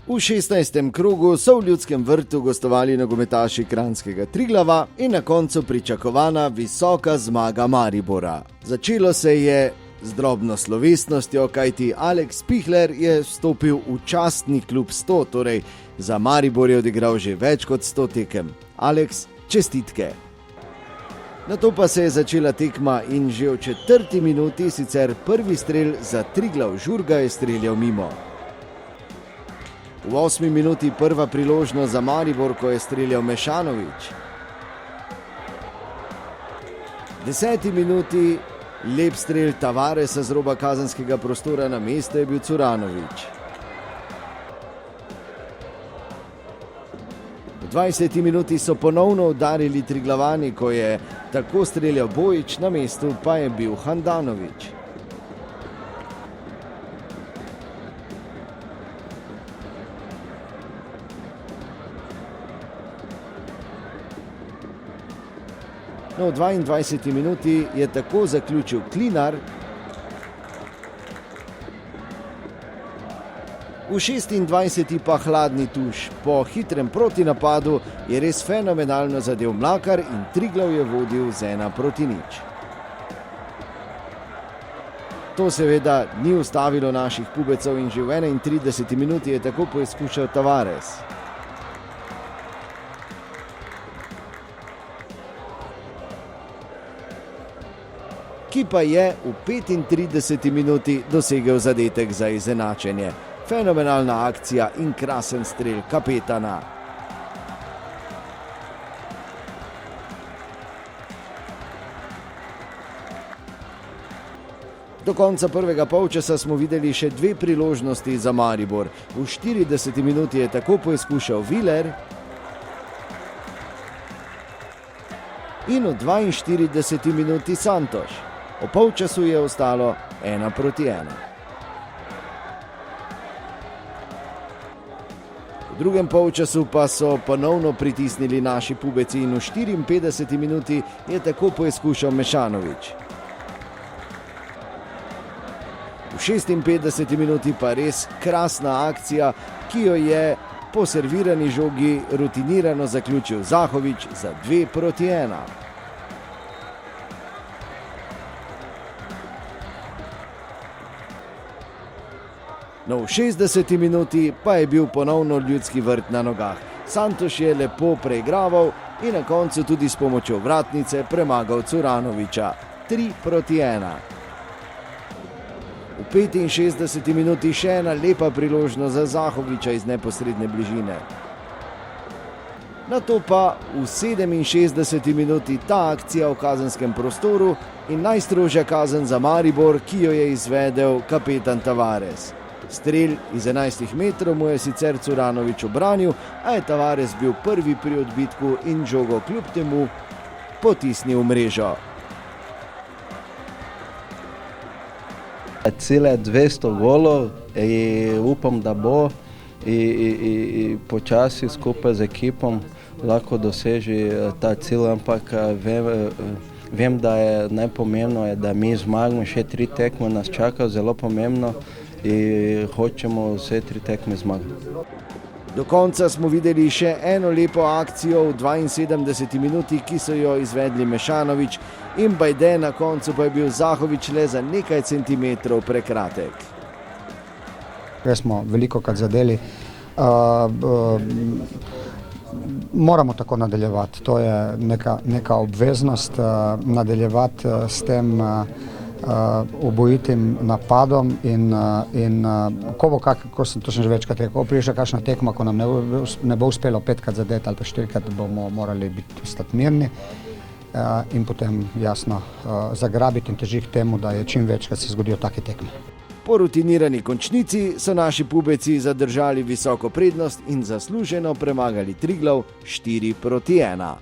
V 16. krogu so v Ljudskem vrtu gostovali nogometaši kranjskega Triglava in na koncu pričakovana visoka zmaga Maribora. Začelo se je z drobno slovesnostjo, kajti Alex Pihler je vstopil v častni klub 100, torej za Maribor je odigral že več kot 100 tekem. Alex, čestitke! Nato pa se je začela tekma in že v 4. minuti sicer prvi strel za Triglav Žurga je streljal mimo. V 8. minuti prva priložnost za Maribor, ko je streljal Mešanović. V 10. minuti lep strel Tavaresa z roba kazenskega prostora, na mesto je bil Curanović. V 20. minuti so ponovno udarili Triglavani, ko je tako streljal Bojić, na mestu pa je bil Handanović. No, v 22. minuti je tako zaključil Klinar. V 26. pa hladni tuš. Po hitrem protinapadu je res fenomenalno zadel Mlakar in Triglav je vodil z 1-0. To seveda ni ustavilo naših pubecev in že v 31. minuti je tako poizkušal Tavares. Ki pa je v 35. minuti dosegel zadetek za izenačenje. Fenomenalna akcija in krasen strel kapetana. Do konca prvega polčasa smo videli še 2 priložnosti za Maribor. V 40. minuti je tako poizkušal Viler in v 42. minuti Santoš. O polčasu je ostalo 1-1. V drugem polčasu pa so ponovno pritisnili naši pubeci in v 54. minuti je tako poizkušal Mešanović. V 56. minuti pa res krasna akcija, ki jo je po servirani žogi rutinirano zaključil Zahović za 2-1. No, v 60. minuti pa je bil ponovno Ljudski vrt na nogah. Santoš je lepo preigraval in na koncu tudi s pomočjo vratnice premagal Curanovića. 3-1. V 65. minuti še ena lepa priložnost za Zahovića iz neposredne bližine. Nato pa v 67. minuti ta akcija v kazenskem prostoru in najstrožja kazen za Maribor, ki jo je izvedel kapetan Tavares. Strel iz 11 metrov mu je sicer Curanović obranil, a je Tavares bil prvi pri odbitku in žogo kljub temu potisnil v mrežo. Cilj je 200 golov in upam, da bo in počasi skupaj z ekipom lahko doseži ta cilj, ampak vem, da je najpomembno, da mi zmagamo, še 3 tekme nas čaka, zelo pomembno. In hočemo vse 3 tekme zmagati. Do konca smo videli še eno lepo akcijo v 72. minuti, ki so jo izvedli Mešanović in Bajde, na koncu pa je bil Zahović le za nekaj centimetrov prekratek. Res smo velikokrat zadeli. Moramo tako nadaljevati. To je neka obveznost, nadaljevati s tem ubojitim napadom in ko bo, to sem že večkrat rekel, ko prišla kakšna tekma, ko nam ne bo uspelo 5krat zadeti ali pa 4krat, bomo morali ostati mirni in potem jasno zagrabiti in težiti k temu, da je čim večkrat se zgodijo take tekme. Po rutinirani končnici so naši pubeci zadržali visoko prednost in zasluženo premagali Triglav 4-1.